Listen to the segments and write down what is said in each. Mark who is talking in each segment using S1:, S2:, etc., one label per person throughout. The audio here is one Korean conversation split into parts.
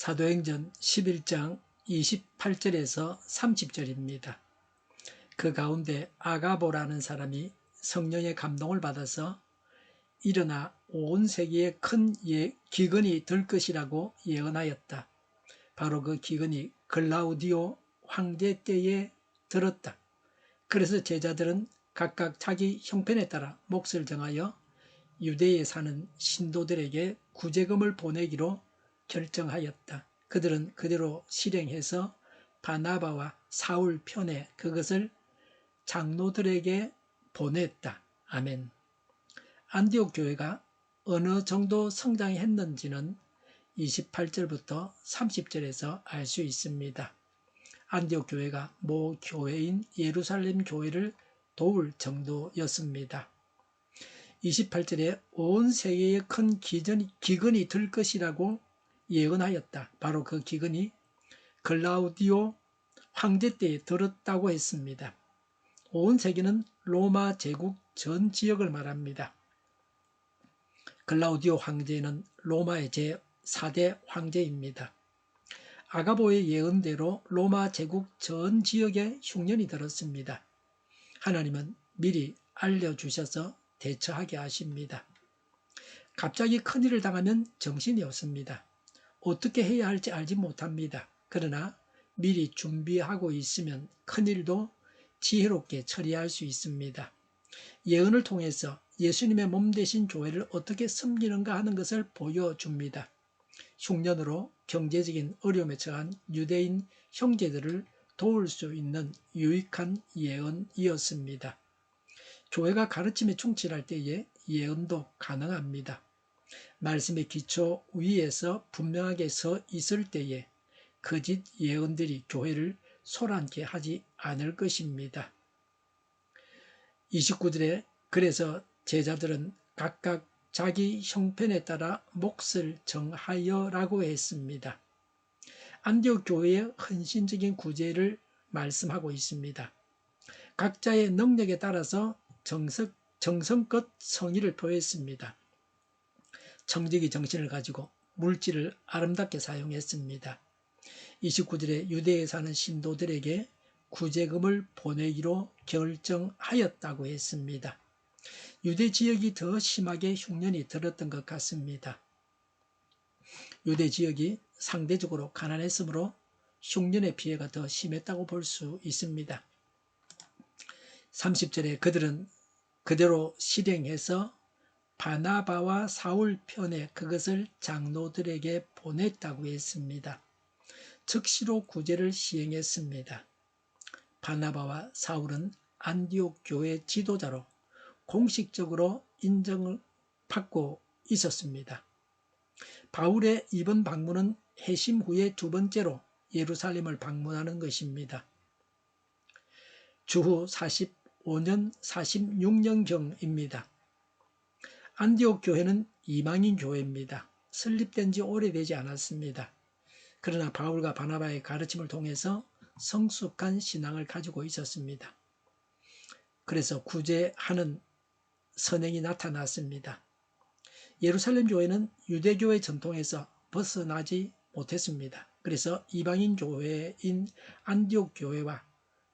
S1: 사도행전 11장 28절에서 30절입니다. 그 가운데 아가보라는 사람이 성령의 감동을 받아서 일어나 온 세계에 큰 기근이 들 것이라고 예언하였다. 바로 그 기근이 글라우디오 황제 때에 들었다. 그래서 제자들은 각각 자기 형편에 따라 몫을 정하여 유대에 사는 신도들에게 구제금을 보내기로 결정하였다. 그들은 그대로 실행해서 바나바와 사울 편에 그것을 장로들에게 보냈다. 아멘. 안디옥 교회가 어느 정도 성장했는지는 28절부터 30절에서 알 수 있습니다. 안디옥 교회가 모 교회인 예루살렘 교회를 도울 정도였습니다. 28절에 온 세계에 큰 기근이 들 것이라고 예언하였다. 바로 그 기근이 글라우디오 황제 때에 들었다고 했습니다. 온 세계는 로마 제국 전 지역을 말합니다. 글라우디오 황제는 로마의 제4대 황제입니다. 아가보의 예언대로 로마 제국 전 지역에 흉년이 들었습니다. 하나님은 미리 알려주셔서 대처하게 하십니다. 갑자기 큰일을 당하면 정신이 없습니다. 어떻게 해야 할지 알지 못합니다. 그러나 미리 준비하고 있으면 큰일도 지혜롭게 처리할 수 있습니다. 예언을 통해서 예수님의 몸 대신 교회를 어떻게 섬기는가 하는 것을 보여줍니다. 흉년으로 경제적인 어려움에 처한 유대인 형제들을 도울 수 있는 유익한 예언이었습니다. 교회가 가르침에 충실할 때에 예언도 가능합니다. 말씀의 기초 위에서 분명하게 서 있을 때에 거짓 예언들이 교회를 소란케 하지 않을 것입니다. 29절에 그래서 제자들은 각각 자기 형편에 따라 몫을 정하여라고 했습니다. 안디옥 교회의 헌신적인 구제를 말씀하고 있습니다. 각자의 능력에 따라서 정성껏 성의를 표했습니다. 청지기 정신을 가지고 물질을 아름답게 사용했습니다. 29절에 유대에 사는 신도들에게 구제금을 보내기로 결정하였다고 했습니다. 유대 지역이 더 심하게 흉년이 들었던 것 같습니다. 유대 지역이 상대적으로 가난했으므로 흉년의 피해가 더 심했다고 볼 수 있습니다. 30절에 그들은 그대로 실행해서 바나바와 사울 편에 그것을 장로들에게 보냈다고 했습니다. 즉시로 구제를 시행했습니다. 바나바와 사울은 안디옥 교회 지도자로 공식적으로 인정을 받고 있었습니다. 바울의 이번 방문은 회심 후에 두 번째로 예루살렘을 방문하는 것입니다. 주후 45년, 46년경입니다. 안디옥 교회는 이방인 교회입니다. 설립된 지 오래되지 않았습니다. 그러나 바울과 바나바의 가르침을 통해서 성숙한 신앙을 가지고 있었습니다. 그래서 구제하는 선행이 나타났습니다. 예루살렘 교회는 유대교회 전통에서 벗어나지 못했습니다. 그래서 이방인 교회인 안디옥 교회와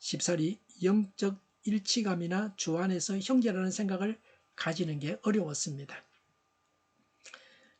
S1: 쉽사리 영적 일치감이나 주 안에서 형제라는 생각을 가지는 게 어려웠습니다.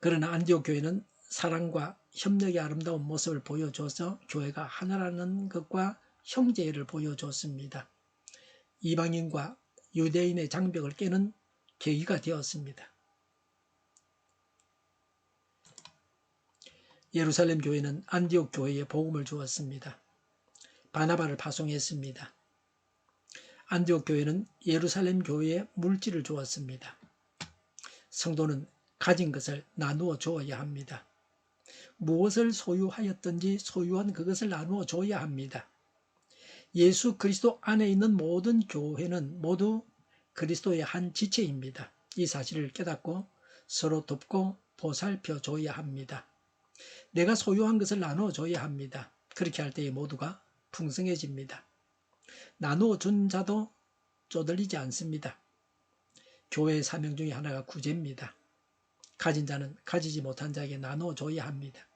S1: 그러나 안디옥 교회는 사랑과 협력의 아름다운 모습을 보여줘서 교회가 하나라는 것과 형제를 보여줬습니다. 이방인과 유대인의 장벽을 깨는 계기가 되었습니다. 예루살렘 교회는 안디옥 교회에 복음을 주었습니다. 바나바를 파송했습니다. 안디옥 교회는 예루살렘 교회에 물질을 주었습니다. 성도는 가진 것을 나누어 주어야 합니다. 무엇을 소유하였든지 소유한 그것을 나누어 줘야 합니다. 예수 그리스도 안에 있는 모든 교회는 모두 그리스도의 한 지체입니다. 이 사실을 깨닫고 서로 돕고 보살펴 줘야 합니다. 내가 소유한 것을 나누어 줘야 합니다. 그렇게 할 때에 모두가 풍성해집니다. 나누어 준 자도 쪼들리지 않습니다. 교회의 사명 중에 하나가 구제입니다. 가진 자는 가지지 못한 자에게 나누어 줘야 합니다.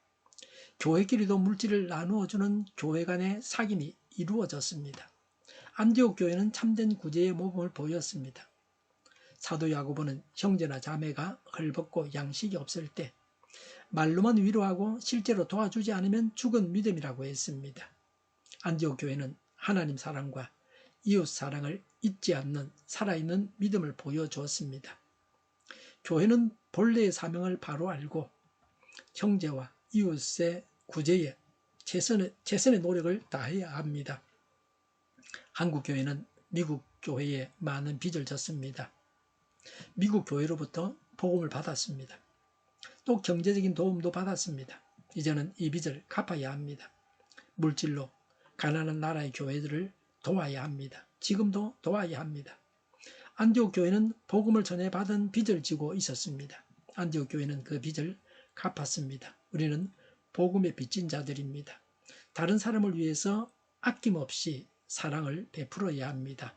S1: 교회끼리도 물질을 나누어주는 교회 간의 사귐이 이루어졌습니다. 안디옥 교회는 참된 구제의 모범을 보였습니다. 사도 야고보는 형제나 자매가 헐벗고 양식이 없을 때 말로만 위로하고 실제로 도와주지 않으면 죽은 믿음이라고 했습니다. 안디옥 교회는 하나님 사랑과 이웃 사랑을 잊지 않는 살아있는 믿음을 보여주었습니다. 교회는 본래의 사명을 바로 알고 형제와 이웃의 구제에 최선의 노력을 다해야 합니다. 한국 교회는 미국 교회에 많은 빚을 졌습니다. 미국 교회로부터 복음을 받았습니다. 또 경제적인 도움도 받았습니다. 이제는 이 빚을 갚아야 합니다. 물질로 가난한 나라의 교회들을 도와야 합니다. 지금도 도와야 합니다. 안디옥 교회는 복음을 전해 받은 빚을 지고 있었습니다. 안디옥 교회는 그 빚을 갚았습니다. 우리는 복음에 빚진 자들입니다. 다른 사람을 위해서 아낌없이 사랑을 베풀어야 합니다.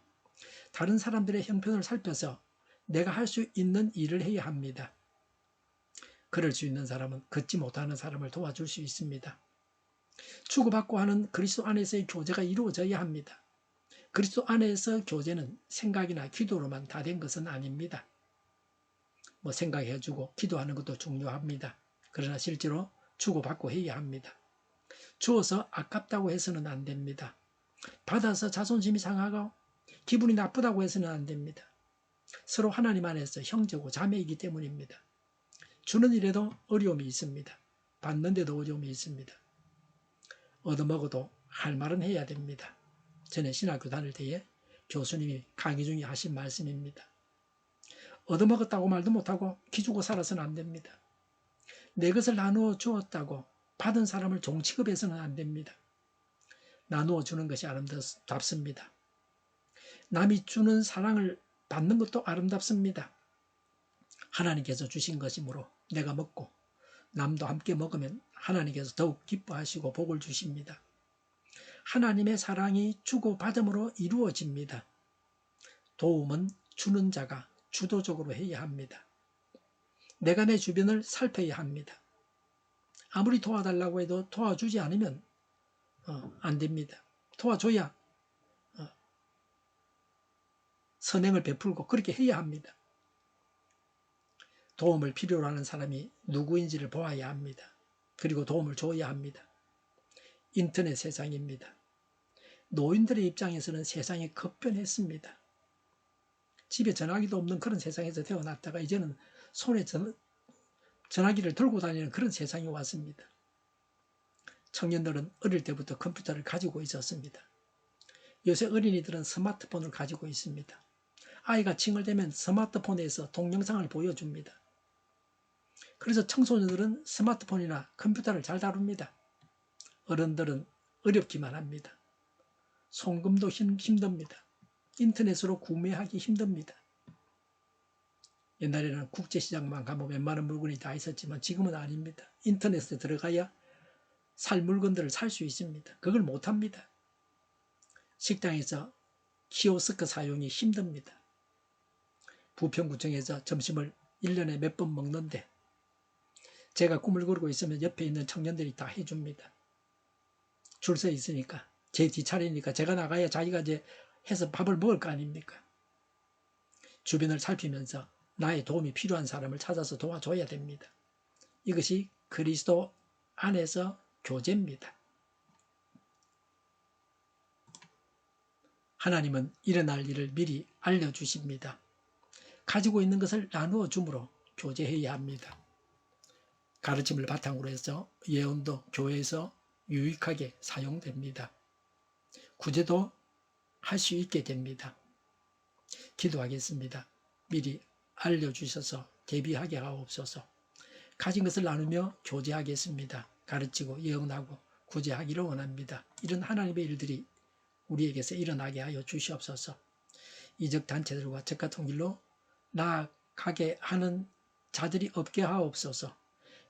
S1: 다른 사람들의 형편을 살펴서 내가 할 수 있는 일을 해야 합니다. 그럴 수 있는 사람은 걷지 못하는 사람을 도와줄 수 있습니다. 주고받고 하는 그리스도 안에서의 교제가 이루어져야 합니다. 그리스도 안에서 교제는 생각이나 기도로만 다 된 것은 아닙니다. 생각해주고 기도하는 것도 중요합니다. 그러나 실제로 주고받고 해야 합니다. 주어서 아깝다고 해서는 안 됩니다. 받아서 자존심이 상하고 기분이 나쁘다고 해서는 안 됩니다. 서로 하나님 안에서 형제고 자매이기 때문입니다. 주는 일에도 어려움이 있습니다. 받는데도 어려움이 있습니다. 얻어먹어도 할 말은 해야 됩니다. 전에 신학교 다닐 때에 교수님이 강의 중에 하신 말씀입니다. 얻어먹었다고 말도 못하고 기주고 살아서는 안 됩니다. 내 것을 나누어 주었다고 받은 사람을 종 취급해서는 안 됩니다. 나누어 주는 것이 아름답습니다. 남이 주는 사랑을 받는 것도 아름답습니다. 하나님께서 주신 것이므로 내가 먹고 남도 함께 먹으면 하나님께서 더욱 기뻐하시고 복을 주십니다. 하나님의 사랑이 주고받음으로 이루어집니다. 도움은 주는 자가 주도적으로 해야 합니다. 내가 내 주변을 살펴야 합니다. 아무리 도와달라고 해도 도와주지 않으면 안 됩니다. 도와줘야 선행을 베풀고 그렇게 해야 합니다. 도움을 필요로 하는 사람이 누구인지를 보아야 합니다. 그리고 도움을 줘야 합니다. 인터넷 세상입니다. 노인들의 입장에서는 세상이 급변했습니다. 집에 전화기도 없는 그런 세상에서 태어났다가 이제는 손에 전화기를 들고 다니는 그런 세상이 왔습니다. 청년들은 어릴 때부터 컴퓨터를 가지고 있었습니다. 요새 어린이들은 스마트폰을 가지고 있습니다. 아이가 칭얼대면 스마트폰에서 동영상을 보여줍니다. 그래서 청소년들은 스마트폰이나 컴퓨터를 잘 다룹니다. 어른들은 어렵기만 합니다. 송금도 힘듭니다. 인터넷으로 구매하기 힘듭니다. 옛날에는 국제시장만 가면 웬만한 물건이 다 있었지만 지금은 아닙니다. 인터넷에 들어가야 살 물건들을 살 수 있습니다. 그걸 못합니다. 식당에서 키오스크 사용이 힘듭니다. 부평구청에서 점심을 1년에 몇 번 먹는데 제가 꿈을 꾸고 있으면 옆에 있는 청년들이 다 해줍니다. 줄 서 있으니까 제 뒷차례니까 제가 나가야 자기가 이제 해서 밥을 먹을 거 아닙니까? 주변을 살피면서 나의 도움이 필요한 사람을 찾아서 도와줘야 됩니다. 이것이 그리스도 안에서 교제입니다. 하나님은 일어날 일을 미리 알려주십니다. 가지고 있는 것을 나누어 줌으로 교제해야 합니다. 가르침을 바탕으로 해서 예언도 교회에서 유익하게 사용됩니다. 구제도 할 수 있게 됩니다. 기도하겠습니다. 미리 알려주셔서 대비하게 하옵소서. 가진 것을 나누며 교제하겠습니다. 가르치고 예언하고 구제하기를 원합니다. 이런 하나님의 일들이 우리에게서 일어나게 하여 주시옵소서. 이적 단체들과 적가 통일로 나아가게 하는 자들이 없게 하옵소서.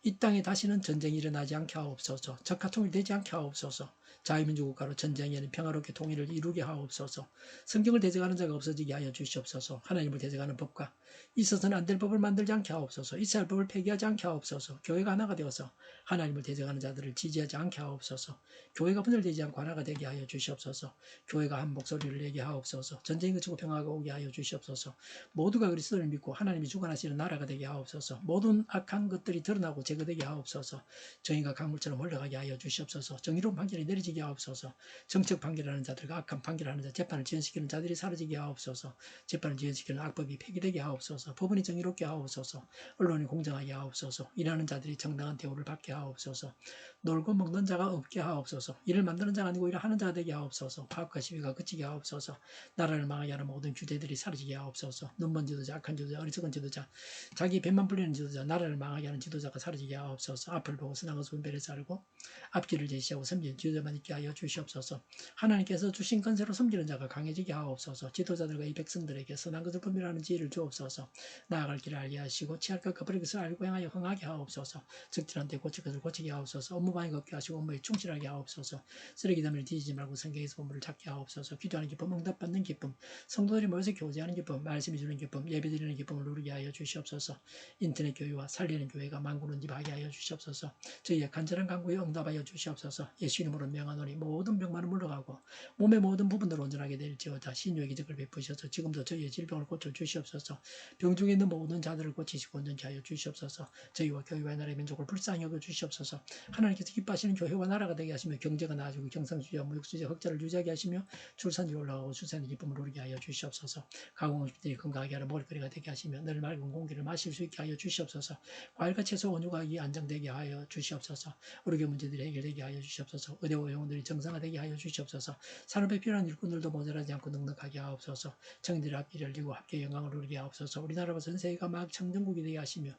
S1: 이 땅에 다시는 전쟁이 일어나지 않게 하옵소서. 적화 통일되지 않게 하옵소서. 자유민주 국가로 전쟁에는 평화롭게 통일을 이루게 하옵소서. 성경을 대적하는 자가 없어지게 하여 주시옵소서. 하나님을 대적하는 법과 있어서는 안 될 법을 만들지 않게 하옵소서. 이스라엘 법을 폐기하지 않게 하옵소서. 교회가 하나가 되어서 하나님을 대적하는 자들을 지지하지 않게 하옵소서. 교회가 분열되지 않고 하나가 되게 하여 주시옵소서. 교회가 한 목소리를 내게 하옵소서. 전쟁이 그치고 평화가 오게 하여 주시옵소서. 모두가 그리스도를 믿고 하나님이 주관하시는 나라가 되게 하옵소서. 모든 악한 것들이 드러나고 제거되게 하옵소서. 정의가 강물처럼 흘러가게 하여 주시옵소서. 정의로운 판결이 내려지게 하옵소서. 정책 판결하는 자들과 악한 판결하는 자, 재판을 지연시키는 자들이 사라지게 하옵소서. 재판을 지연시키는 악법이 폐기되게 하옵소서. 법원이 정의롭게 하옵소서. 언론이 공정하게 하옵소서. 일하는 자들이 정당한 대우를 받게 하옵소서. 놀고 먹는 자가 없게 하옵소서. 일을 만드는 자가 아니고 일을 하는 자가 되게 하옵소서. 파업과 시위가 그치게 하옵소서. 나라를 망하게 하는 모든 규제들이 사라지게 하옵소서. 눈먼 지도자, 악한 지도자, 어리석은 지도자, 자기 배만 불리는 지도자, 나라를 망하게 하는 지도자가 사라지게 하옵소서. 앞을 보고 선한 것을 분별해서 알고 앞길을 제시하고 섬기는 지도자만 있게 하여 주시옵소서. 하나님께서 주신 건세로 섬기는 자가 강해지게 하옵소서. 지도자들과 이 백성들에게 선한 것을 분별하는 지혜를 주옵소서. 나아갈 길을 알게 하시고 취할 것과 버릴 것을 알고 행하여 흥하게 하옵소서. 적절한 데 고칠 것을 고치게 하옵소서. 업무 방해 없게 하시고 업무에 충실하게 하옵소서. 쓰레기 담을 뒤지지 말고 성경에서 본물을 찾게 하옵소서. 기도하는 기쁨, 응답받는 기쁨, 성도들이 모여서 교제하는 기쁨, 말씀이 주는 기쁨, 예배드리는 기쁨을 누리게 하여 주시옵소서. 인터넷 교회와 살리는 교회가 만군을 입하게 하여 주시옵소서. 저희의 간절한 간구에 응답하여 주시옵소서. 예수 이름으로 명하노니 모든 병만은 물러가고 몸의 모든 부분들 온전하게 될지어다. 신유의 기적을 베푸셔서 지금도 저희의 질병을 고쳐 주시옵소서. 병중에 있는 모든 자들을 고치시고 온전케 하여 주시옵소서. 저희와 교회와 나라의 민족을 불쌍히 여겨 주시옵소서. 하나님께서 기뻐하시는 교회와 나라가 되게 하시며 경제가 나아지고 경상수지와 무역수지 흑자를 유지하게 하시며 출산율이 올라가고 출산의 기쁨을 누리게 하여 주시옵소서. 가공업들이 건강하게 하는 먹을거리가 되게 하시며 늘 맑은 공기를 마실 수 있게 하여 주시옵소서. 과일과 채소 원유가 안정되게 하여 주시옵소서. 의료계 문제들이 해결되게 하여 주시옵소서. 의대와 의원들이 정상화되게 하여 주시옵소서. 산업에 필요한 일꾼들도 모자라지 않고 넉넉하게 하옵소서. 청년들의 앞길을 열리고 합계 영광을 누리게 하옵소서. 우리나라와 전 세계가 막 청정국이 되게 하시며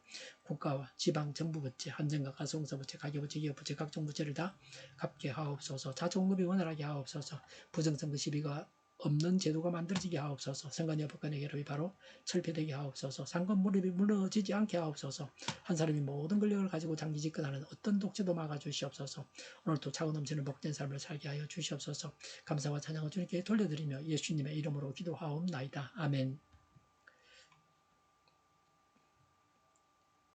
S1: 국가와 지방 정부 부채, 한정과 가소공사 부채, 가계부채, 기업부채, 각종 부채를 다 갚게 하옵소서. 자초공급이 원활하게 하옵소서. 부정선거 시비가 없는 제도가 만들어지게 하옵소서. 선관위 법관의 결합이 바로 철폐되게 하옵소서. 상권 무릎이 무너지지 않게 하옵소서. 한 사람이 모든 권력을 가지고 장기 집권하는 어떤 독재도 막아주시옵소서. 오늘도 차고 넘치는 복된 삶을 살게 하여 주시옵소서. 감사와 찬양을 주님께 돌려드리며 예수님의 이름으로 기도하옵나이다. 아멘.